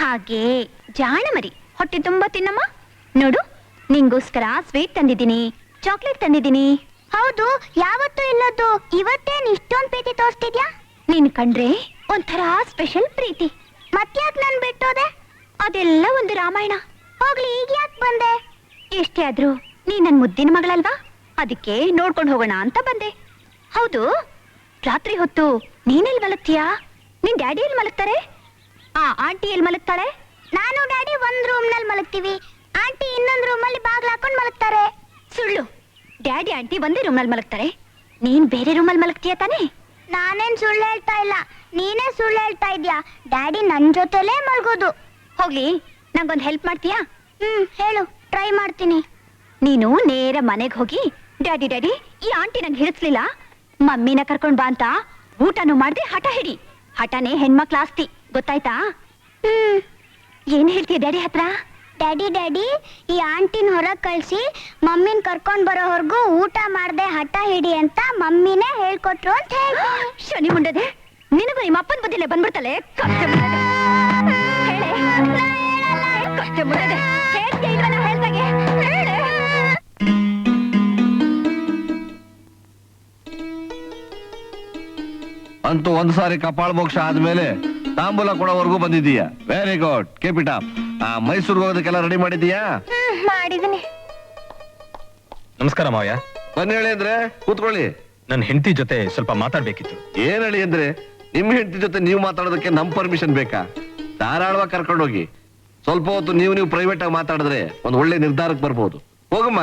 ಹಾಗೆ ಜಾಣ ಮರಿ, ಹೊಟ್ಟೆ ತುಂಬಾ ತಿನ್ನಮ್ಮ. ನೋಡು, ನಿಂಗೋಸ್ಕರ ಸ್ವೀಟ್ ತಂದಿದ್ದೀನಿ, ಚಾಕ್ಲೇಟ್ ತಂದಿದ್ದೀನಿ. ಹೌದು, ಯಾವತ್ತೂ ಇಲ್ಲದ್ದು ಇವತ್ತೇನ್ ಇಷ್ಟೊಂದ್ ಪ್ರೀತಿ ತೋರಿಸ್ತಿದ್ಯಾ? ನೀನ್ ಕಂಡ್ರೆ ಒಂಥರ ಸ್ಪೆಷಲ್ ಪ್ರೀತಿ. ಮತ್ತ್ಯಾಕ್ ನನ್ ಬಿಟ್ಟೋದೆ? ಅದೆಲ್ಲ ಒಂದು ರಾಮಾಯಣ. ಹೋಗ್ಲಿ, ಈಗ ಯಾಕೆ ಬಂದೆ? ಎಷ್ಟೇ ಆದ್ರೂ ನೀ ನನ್ ಮುದ್ದಿನ ಮಗಳಲ್ವಾ, ಅದಕ್ಕೆ ನೋಡ್ಕೊಂಡು ಹೋಗೋಣ ಅಂತ ಬಂದೆ. ಹೌದು, ರಾತ್ರಿ ಹೊತ್ತು ನೀನೆಲ್ಲಿ ಮಲಗ್ತೀಯಾ? ನಿನ್ ಡ್ಯಾಡಿ ಎಲ್ಲಿ ಮಲಗ್ತಾರೆ? ಆ ಆಂಟಿ ಎಲ್ಲಿ ಮಲಗ್ತಾಳೆ? ನಾನು ಡ್ಯಾಡಿ ಒಂದ್ ರೂಮ್ ನಲ್ಲಿ ಮಲಗ್ತೀವಿ, ಆಂಟಿ ಇನ್ನೊಂದ್ ರೂಮ್ ಅಲ್ಲಿ ಬಾಗ್ಲ ಹಾಕೊಂಡ್ ಮಲಗ್ತಾರೆ. ಸುಳ್ಳು, ಡ್ಯಾಡಿ ಆಂಟಿ ಒಂದೇ ರೂಮ್ ನಲ್ಲಿ ಮಲಗ್ತಾರೆ, ನೀನ್ ಬೇರೆ ರೂಮ್ ಅಲ್ಲಿ ಮಲಗ್ತೀಯ ತಾನೇ? ನಾನೇನ್ ಸುಳ್ಳು ಹೇಳ್ತಾ ಇಲ್ಲ, ನೀನೇ ಸುಳ್ಳು ಹೇಳ್ತಾ ಇದ್ಯಾ. ಡ್ಯಾಡಿ ನನ್ ಜೊತೆಲೇ ಮಲ್ಗೋದು. ಹೋಗ್ಲಿ, ನಂಗೊಂದ್ ಹೆಲ್ಪ್ ಮಾಡ್ತೀಯಾ? ಹೇಳು, ಟ್ರೈ ಮಾಡ್ತೀನಿ. ನೀನು ನೇರ ಮನೆಗೆ ಹೋಗಿ, ಡ್ಯಾಡಿ ಡ್ಯಾಡಿ ಈ ಆಂಟಿ ನಂಗೆ ಹಿಡಿಸ್ಲಿಲ್ಲ, ಮಮ್ಮಿನ ಕರ್ಕೊಂಡ್ ಬಾ ಅಂತ ಊಟನೂ ಮಾಡ್ದೆ ಹಠ ಹಿಡಿ. ಹಠನೇ ಹೆಣ್ಮಕ್ಳ ಆಸ್ತಿ, ಗೊತ್ತಾಯ್ತಾ? ಏನ್ ಹೇಳ್ತೀಯ ಡ್ಯಾಡಿ ಹತ್ರ? ಡ್ಯಾಡಿ ಡ್ಯಾಡಿ ಈ ಆಂಟಿನ ಹೊರಗ್ ಕಳ್ಸಿ ಮಮ್ಮಿನ ಕರ್ಕೊಂಡ್ ಬರೋವರೆಗೂ ಊಟ ಮಾಡ್ದೆ ಹಠ ಹಿಡಿ ಅಂತ ಮಮ್ಮಿನೇ ಹೇಳ್ಕೊಟ್ರು ಅಂತ ಹೇಳಿ. ಶನಿ ಮುಂಡದೆ, ನಿನಗೂ ನಿಮ್ಮ ಅಪ್ಪನ ಬದಿಲೇ ಬಂದ್ಬಿಡ್ತಲೆ. ಕತ್ತೆ ಮುಂಡದೆ, ಹೇಳೆ. ಕತ್ತೆ ಮುಂಡದೆ, ಹೇಳ್ತೀಯ ಇಲ್ವನ ಹೇಳ್ದಾಗೆ ಹೇಳೆ. ಅಂತೂ ಒಂದ್ ಸಾರಿ ಕಪಾಳ ಮೋಕ್ಷ ಆದ್ಮೇಲೆ ತಾಂಬೂಲ ಕೊಡೋವರೆಗೂ ಬಂದಿದ್ದೀಯಾ. Very good, keep it up. ಮೈಸೂರಿಗೆ ಹೋಗೋದಕ್ಕೆಲ್ಲ ರೆಡಿ ಮಾಡಿದೀಯಾ? ಮಾಡಿದೀನಿ. ನಮಸ್ಕಾರ ಮಾವಯ್ಯ. ಬನ್ನಿ ಹೇಳಿ ಅಂದ್ರೆ ಕೂತ್ಕೊಳ್ಳಿ. ನನ್ನ ಹೆಂಡತಿ ಜೊತೆ ಸ್ವಲ್ಪ ಮಾತಾಡ್ಬೇಕಿತ್ತು. ಏನ್ ಹೇಳಿ ಅಂದ್ರೆ, ನಿಮ್ ಹೆಂಡತಿ ಜೊತೆ ನೀವು ಮಾತಾಡೋದಕ್ಕೆ ನಮ್ ಪರ್ಮಿಷನ್ ಬೇಕಾ? ಧಾರಾಳವಾಗಿ ಕರ್ಕೊಂಡೋಗಿ ಸ್ವಲ್ಪ ಹೊತ್ತು ನೀವು ಪ್ರೈವೇಟ್ ಆಗಿ ಮಾತಾಡಿದ್ರೆ ಒಂದ್ ಒಳ್ಳೆ ನಿರ್ಧಾರಕ್ಕೆ ಬರ್ಬೋದು. ಹೋಗಮ್ಮ.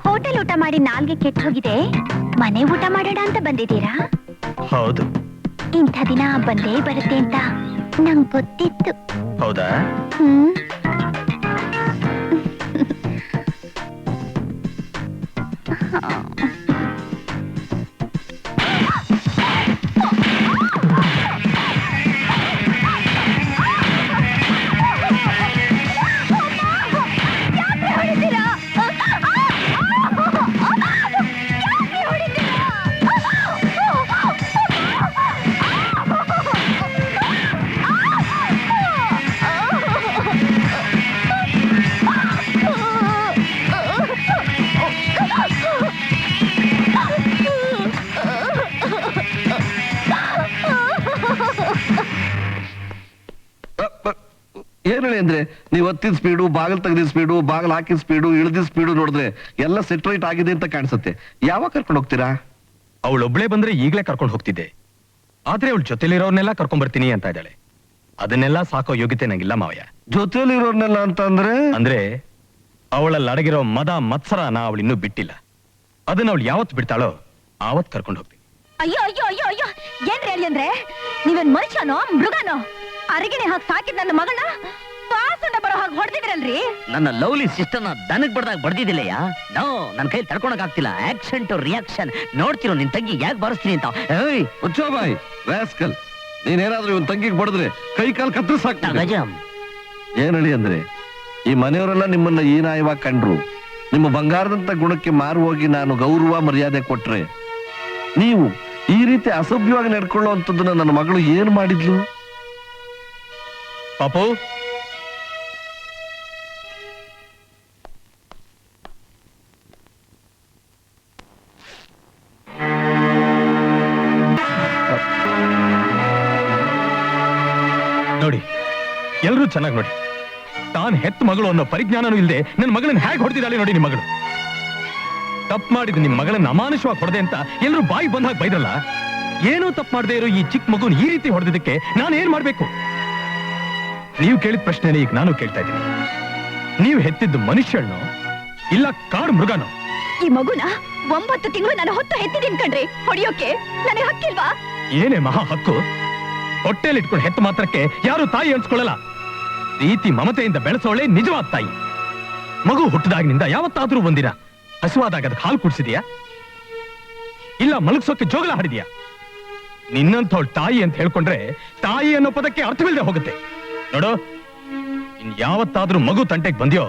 ಹೋಟೆಲ್ ಊಟ ಮಾಡಿ ನಾಲ್ಗೆ ಕೆಟ್ಟ ಹೋಗಿದೆ, ಮನೆ ಊಟ ಮಾಡೋಣ ಅಂತ ಬಂದಿದ್ದೀರಾ? ಹೌದು. ಇಂಥ ದಿನ ಬಂದೇ ಬರುತ್ತೆ ಅಂತ ನಂಗೆ ಗೊತ್ತಿತ್ತು. ಹೌದಾ? ಏನ್ ಹೇಳಿ ಅಂದ್ರೆ, ನೀವ್ ಹತ್ತಿದ ಸ್ಪೀಡು, ಬಾಗಿಲು ತೆಗೆದಿದ್ ಸ್ಪೀಡು, ಬಾಗಿಲು ಹಾಕಿದ ಸ್ಪೀಡು, ಇಳಿದಿದ್ ಸ್ಪೀಡು ನೋಡಿದ್ರೆ ಎಲ್ಲ ಸೆಟ್ ರೈಟ್ ಆಗಿದೆ ಅಂತ ಕಾಣಿಸುತ್ತೆ. ಯಾವಾಗ ಕರ್ಕೊಂಡು ಹೋಗ್ತೀರಾ? ಅವಳೊಬ್ಳೆ ಬಂದ್ರೆ ಈಗ್ಲೇ ಕರ್ಕೊಂಡು ಹೋಗ್ತಿದ್ದೆ, ಆದ್ರೆ ಅವಳ ಜೊತೆಲಿರೋರ್ನೆಲ್ಲ ಕರ್ಕೊಂಡ್ ಬರ್ತೀನಿ ಅಂತ ಇದ್ದಾಳೆ. ಅದನ್ನೆಲ್ಲ ಸಾಕೋ ಯೋಗ್ಯತೆ ನಂಗಿಲ್ಲ ಮಾವಯ್ಯ. ಜೊತೆಲಿರೋರ್ನೆಲ್ಲ ಅಂತ ಅಂದ್ರೆ ಅವಳಲ್ಲಿ ಅಡಗಿರೋ ಮದ ಮತ್ಸರನ ಅವಳು ಇನ್ನೂ ಬಿಟ್ಟಿಲ್ಲ. ಅದನ್ನ ಅವಳು ಯಾವತ್ ಬಿಡ್ತಾಳೋ ಆವತ್ ಕರ್ಕೊಂಡು ಹೋಗ್ತೀನಿ. ಅಯ್ಯೋ ಅಯ್ಯೋ ಅಯ್ಯೋ ಅಯ್ಯೋ, ಏನ್ರಿ ಹೇಳಿ ಅಂದ್ರೆ, ನೀವೇನ್ ಮನುಷ್ಯನೋ ಮೃಗನೋ? ಅರಗಿಣಿ ಹಾಕಿ ಸಾಕಿದ್ ನನ್ನ ಮಗಳನ್ನ ಪಾಸುಂಡ ಬರೋ ಹಾಗೆ ಹೊಡೆದಿದ್ರಲ್ರಿ. ನನ್ನ ಲವ್ಲಿ ಸಿಸ್ಟರ್ನ ದನಕ್ ಬಡ್ದಾಗ ಬಡ್ದಿದ್ದಿಲ್ಲಯ್ಯ. ನೋ, ನನ್ನ ಕೈ ತಡ್ಕೊಳಕ್ ಆಗ್ತಿಲ್ಲ. Action to reaction. ನೋಡ್ತಿರೋ ನಿನ್ ತಂಗಿ ಯಾಕೆ ಬಾರಿಸ್ತೀನಿ ಅಂತ. ಬಾಯ್ ರಾಸ್ಕಲ್, ನೀನೇನಾದ್ರೂ ಇವನ್ ತಂಗಿಗೆ ಬಡಿದ್ರೆ ಕೈ ಕಾಲು ಕತ್ತರಿಸಾಕ್ತ. ಏನ್ ಹೇಳಿ ಅಂದ್ರೆ, ಈ ಮನೆಯವರೆಲ್ಲ ನಿಮ್ಮನ್ನ ಈ ನಾಯವಾಗಿ ಕಂಡ್ರು, ನಿಮ್ಮ ಬಂಗಾರದಂತ ಗುಣಕ್ಕೆ ಮಾರು ಹೋಗಿ ನಾನು ಗೌರವ ಮರ್ಯಾದೆ ಕೊಟ್ರೆ, ನೀವು ಈ ರೀತಿ ಅಸಭ್ಯವಾಗಿ ನಡ್ಕೊಳ್ಳುವಂಥದ್ದನ್ನ ನನ್ನ ಮಗಳು ಏನ್ ಮಾಡಿದ್ಲು? ಪಾಪು, ನೋಡಿ, ಎಲ್ರೂ ಚೆನ್ನಾಗಿ ನೋಡಿ. ತಾನ್ ಹೆತ್ತ ಮಗಳು ಅನ್ನೋ ಪರಿಜ್ಞಾನನೂ ಇಲ್ಲದೆ ನನ್ನ ಮಗಳನ್ನ ಹೇಗೆ ಹೊಡೆದಿದ್ದಾಳೆ ನೋಡಿ. ನಿಮ್ಮ ಮಗಳು ತಪ್ಪು ಮಾಡಿದ್ ನಿಮ್ ಮಗಳನ್ನ ಅಮಾನುಷವಾಗಿ ಹೊಡೆದೆ ಅಂತ ಎಲ್ಲರೂ ಬಾಯಿ ಬಂದಾಗ ಬೈದ್ರಲ್ಲ. ಏನೂ ತಪ್ಪು ಮಾಡದೆ ಇರೋ ಈ ಚಿಕ್ಕ ಮಗುನ್ ಈ ರೀತಿ ಹೊಡೆದಿದ್ದಕ್ಕೆ ನಾನು ಏನ್ ಮಾಡ್ಬೇಕು? ನೀವು ಕೇಳಿದ ಪ್ರಶ್ನೆನೇ ಈಗ ನಾನು ಕೇಳ್ತಾ ಇದ್ದೀನಿ. ನೀವು ಹೆತ್ತಿದ್ದು ಮನುಷ್ಯನೋ ಇಲ್ಲ ಕಾಡು ಮೃಗನೋ? ಈ ಮಗುನ 9 ತಿಂಗಳು ನಾನು ಹೊತ್ತು ಹೆತ್ತಿದೀನಿ ಕಣ್ರಿ. ಹೊಡಿಯೋಕೆ ನನಗೆ ಹಕ್ಕಿಲ್ವಾ? ಏನೇ ಮಹಾ ಹಕ್ಕು? ಹೊಟ್ಟೆಲಿ ಇಟ್ಕೊಂಡು ಹೆತ್ತ ಮಾತ್ರಕ್ಕೆ ಯಾರು ತಾಯಿ ಅನ್ಸ್ಕೊಳ್ಳಲ್ಲ. ಪ್ರೀತಿ ಮಮತೆಯಿಂದ ಬೆಳೆಸೋಳೆ ನಿಜವಾದ ತಾಯಿ. ಮಗು ಹುಟ್ಟಿದಾಗಿನಿಂದ ಯಾವತ್ತಾದ್ರೂ ಒಂದಿನ ಹಸುವಾದಾಗ ಅದಕ್ಕೆ ಹಾಲು ಕುಡಿಸಿದ್ಯಾ? ಇಲ್ಲ ಮಲಗಿಸೋಕೆ ಜೋಗಲ ಹಾಡಿದ್ಯಾ? ನಿನ್ನಂಥವಳು ತಾಯಿ ಅಂತ ಹೇಳ್ಕೊಂಡ್ರೆ ತಾಯಿ ಅನ್ನೋ ಪದಕ್ಕೆ ಅರ್ಥವಿಲ್ಲದೆ ಹೋಗುತ್ತೆ. ನೋಡು, ಇನ್ ಯಾವತ್ತಾದ್ರೂ ಮಗು ತಂಟೆಗೆ ಬಂದ್ಯೋ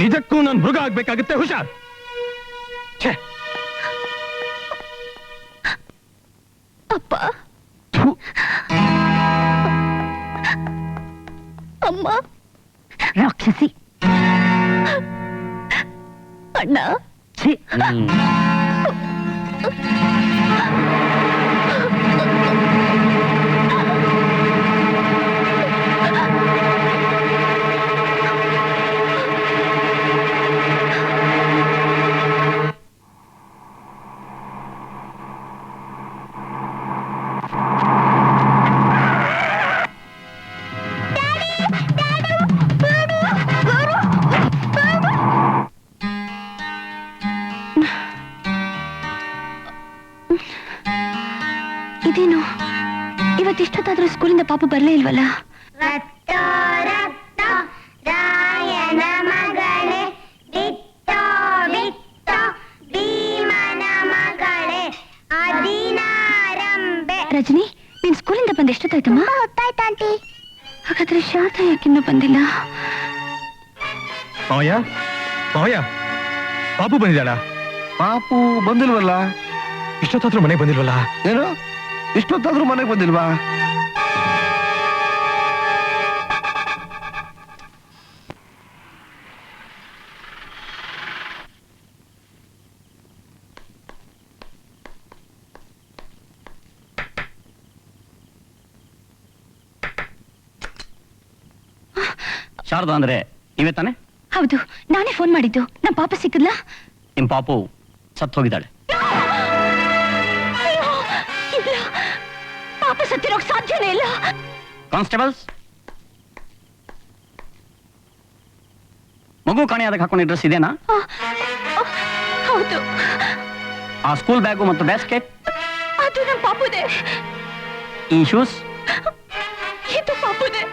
ನಿಜಕ್ಕೂ ನಾನು ಮೃಗ ಆಗ್ಬೇಕಾಗುತ್ತೆ. ಹುಷಾರ್. ಛೇ, ಅಪ್ಪ, ಅಮ್ಮ, ರಾಕ್ಷಸಿ, ಅಣ್ಣ. ಛೀ. ಇದೇನು ಇವತ್ತಿಷ್ಟೊತ್ತಾದ್ರೂ ಸ್ಕೂಲಿಂದ ಪಾಪ ಬರ್ಲೇ ಇಲ್ವಲ್ಲ? ರಕ್ತ ರಕ್ತ ರಾಯನ ಮಗಳೇ, ಬಿತ್ತೋ ಬಿತ್ತೋ ಭೀಮನ ಮಗಳೇ, ಅದಿನಾರಂಭೆ. ರಜನಿ, ನೀನ್ ಸ್ಕೂಲಿಂದ ಬಂದ ಎಷ್ಟೊತ್ತಾಯ್ತಮ್ಮ? ಹೊತ್ತಾಯ್ತು ಆಂಟಿ. ಹಾಗಾದ್ರೆ ಶಾರದಾ ಯಾಕಿನ್ನೂ ಬಂದಿಲ್ಲ? ಮಾವಯ್ಯ, ಮಾವಯ್ಯ, ಪಾಪು ಬಂದಿದ್ದಾಳ? ಪಾಪು ಬಂದಿಲ್ವಲ್ಲ? ಇಷ್ಟೊತ್ತಾದ್ರೂ ಮನೆಗೆ ಬಂದಿಲ್ವಲ್ಲ? ಏನು ಇಷ್ಟೊತ್ತಾದ್ರೂ ಮನೆಗೆ ಬಂದಿಲ್ವಾ? ಶಾರದಾ ಅಂದ್ರೆ ನೀವೇ ತಾನೆ? ಹೌದು, ನಾನೇ ಫೋನ್ ಮಾಡಿದ್ದು. ನಮ್ ಪಾಪ ಸಿಕ್ಕದ್ಲಾ? ನಿಮ್ ಪಾಪು ಸತ್ ಹೋಗಿದ್ದಾಳೆ. ಇಲ್ಲ, ಪಾಪ ಸತ್ತಿರೋಕ್ ಸಾಧ್ಯನೇ ಇಲ್ಲ. ಕಾನ್ಸ್ಟೇಬಲ್ಸ್, ಮಗು ಕಾಣೆಯಾದಾಗ ಹಾಕೊಂಡ ಡ್ರೆಸ್ ಇದೇನಾ? ಹೌದು. ಆ ಸ್ಕೂಲ್ ಬ್ಯಾಗು ಮತ್ತು ಬ್ಯಾಸ್ಕೆಟ್? ಅದು ನಮ್ ಪಾಪುದೇ. ಈ ಶೂಸ್? ಇದು ಪಾಪುದೇ.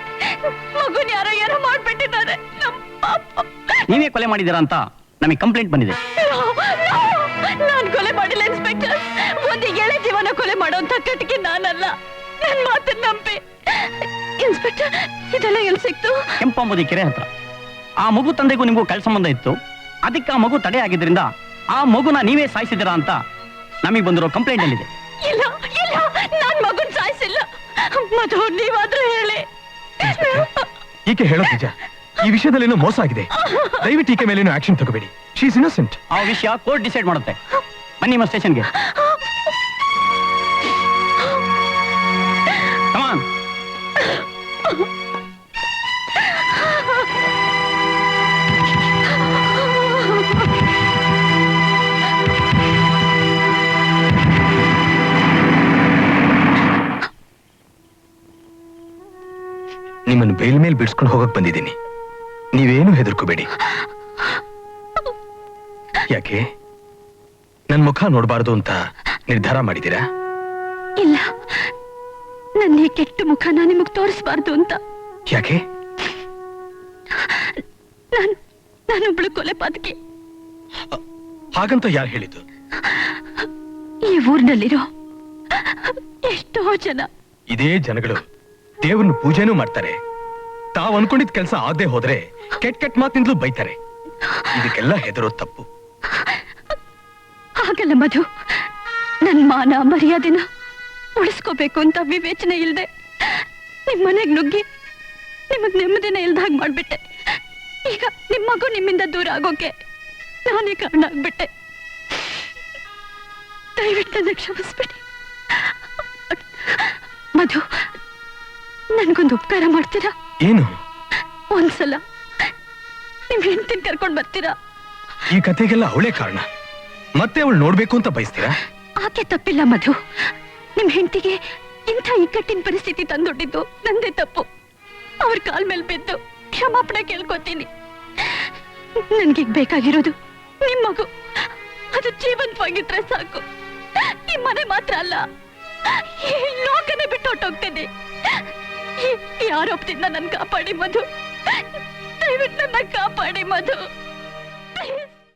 ಮಗುನ್ ಯಾರೋ ಮಾಡ್ಬಿಟ್ಟಿದ್ದಾರೆ. ನಮ್ ಪಾಪ. ನೀವೇ ಕೊಲೆ ಮಾಡಿದ್ದೀರಾ ಅಂತ ನಮಗೆ ಕಂಪ್ಲೇಂಟ್ ಬಂದಿದೆ. ನಾನ್ ಕೊಲೆ ಮಾಡಿಲ್ಲ ಇನ್ಸ್ಪೆಕ್ಟರ್. ಒಂದು ಎಳೆ ಜೀವನ ಕೊಲೆ ಮಾಡೋಂತ ಕಟ್ಟಿಗೆ ನಾನಲ್ಲ. ನನ್ ಮಾತನ್ನ ನಂಬಿ. ಇನ್ಸ್ಪೆಕ್ಟರ್, ಇದೆಲ್ಲ ಎಲ್ಲಿ ಸಿಕ್ತು? ಕೆಂಪಾಂಬುದಿ ಕೆರೆ ಹತ್ರ. ಆ ಮಗು ತಂದೆಗೂ ನಿಮಗೂ ಕಳ್ಳ ಸಂಬಂಧ ಇತ್ತು. ಅದಕ್ಕೆ ಆ ಮಗು ತಡೆ ಆಗಿದ್ರಿಂದ ಆ ಮಗುನ ನೀವೇ ಸಾಯಿಸಿದಿರಾ ಅಂತ ನಮಗೆ ಬಂದಿರೋ ಕಂಪ್ಲೇಂಟ್ ಅಲ್ಲಿದೆ. ಇಲ್ಲ ಇಲ್ಲ, ನಾನ್ ಮಗುನ್ ಸಾಯಿಸಿಲ್ಲ. ಮಧು, ನೀವಾದ್ರೂ ಹೇಳಿ. ಈಕೆ ಹೇಳೋದು ನಿಜ. ಈ ವಿಷಯದಲ್ಲಿ ಏನೋ ಮೋಸ ಆಗಿದೆ. ದಯವಿಟ್ಟು ಈಕೆ ಮೇಲೆ ಆಕ್ಷನ್ ತಗೋಬೇಡಿ. She is innocent. ಆ ವಿಷಯ ಕೋರ್ಟ್ ಡಿಸೈಡ್ ಮಾಡುತ್ತೆ. ಬನ್ನಿ ನಿಮ್ಮ ಸ್ಟೇಷನ್ಗೆ. ಕಮಾನ್. ನಿಮ್ಮನ್ನು ಬೇಲ್ ಮೇಲೆ ಬಿಡಿಸ್ಕೊಂಡು ಹೋಗಕ್ ಬಂದಿದ್ದೀನಿ. ನೀವೇನು ಹೆದರ್ಕೋಬೇಡಿ. ಯಾಕೆ ನನ್ ಮುಖ ನೋಡಬಾರ್ದು ಅಂತ ನಿರ್ಧಾರ ಮಾಡಿದ್ದೀರಾ? ಇಲ್ಲ, ನನ್ನ ಕೆಟ್ಟ ಮುಖನ ನಿಮಗ್ ತೋರಿಸಬಾರ್ದು ಅಂತ. ಯಾಕೆ? ನಾನೊಬ್ಳು ಕೊಲೆ ಪಾತಕಿ. ಹಾಗಂತ ಯಾರು ಹೇಳಿದ್ದು? ಈ ಊರಿನಲ್ಲಿರೋ ಎಷ್ಟೋ ಜನ. ಇದೇ ಜನಗಳು ದೇವ್ರನ್ನ ಪೂಜೆನೂ ಮಾಡ್ತಾರೆ. ತಾವು ಅನ್ಕೊಂಡಿದ್ ಕೆಲಸ ಆಗದೆ ಹೋದ್ರೆ ಕೆಟ್ಟ ಕೆಟ್ಟ ಮಾತಿನಿಂದಲೂ ಬೈತಾರೆ. ಇದಕ್ಕೆಲ್ಲ ಹೆದರೋದು ತಪ್ಪು. ಹಾಗಲ್ಲ ಮಧು, ನನ್ ಮಾನ ಮರ್ಯಾದೆನ ಉಳಿಸ್ಕೋಬೇಕು ಅಂತ ವಿವೇಚನೆ ಇಲ್ದೆ ನಿಮ್ ಮನೆಗ್ ನುಗ್ಗಿ ನಿಮಗ್ ನೆಮ್ಮದಿನ ಇಲ್ದಾಗ ಮಾಡ್ಬಿಟ್ಟೆ. ಈಗ ನಿಮ್ ಮಗು ನಿಮ್ಮಿಂದ ದೂರ ಆಗೋಕೆ ನಾನೇ ಕಾರಣ ಆಗ್ಬಿಟ್ಟೆ. ದಯವಿಟ್ಟು ನನ್ನ ಕ್ಷಮಿಸ್ಬಿಡಿ. ಮಧು, ನನ್ಗೊಂದು ಉಪಕಾರ ಮಾಡ್ತೀರಾ? ಏನು? ಒಂದ್ಸಲ ನಿಮ್ ಹೆಂಡತಿನ ಕರ್ಕೊಂಡ್ ಬರ್ತೀರಾ? ಈ ಕತೆಗೆಲ್ಲ ಅವಳೇ ಕಾರಣ. ಮತ್ತೆ ಅವಳು ನೋಡ್ಬೇಕು ಅಂತ ಬಯಸ್ತೀರಾ? ಆಕೆ ತಪ್ಪಿಲ್ಲ ಮಧು. ನಿಮ್ ಹೆಂಡತಿಗೆ ಇಂಥ ಇಕ್ಕಟ್ಟಿನ ಪರಿಸ್ಥಿತಿ ತಂದೊಡ್ಡಿದ್ದು ನಂದೇ ತಪ್ಪು. ಅವ್ರ ಕಾಲ್ ಮೇಲೆ ಬಿದ್ದು ಕ್ಷಮಾಪಣೆ ಕೇಳ್ಕೊತೀನಿ. ನನ್ಗೀಗ ಬೇಕಾಗಿರೋದು ನಿಮ್ ಮಗು. ಅದು ಜೀವಂತವಾಗಿದ್ರೆ ಸಾಕು. ಈ ಮನೆ ಮಾತ್ರ ಅಲ್ಲ, ಈ ಲೋಕನೇ ಬಿಟ್ಟು ಹೊಟ್ಟೋಗ್ತೇನೆ. ಈ ಆರೋಪದಿಂದ ನನ್ನ ಕಾಪಾಡಿ ಮಧು, ದಯವಿಟ್ಟು ನನ್ನ ಕಾಪಾಡಿ ಮಧು.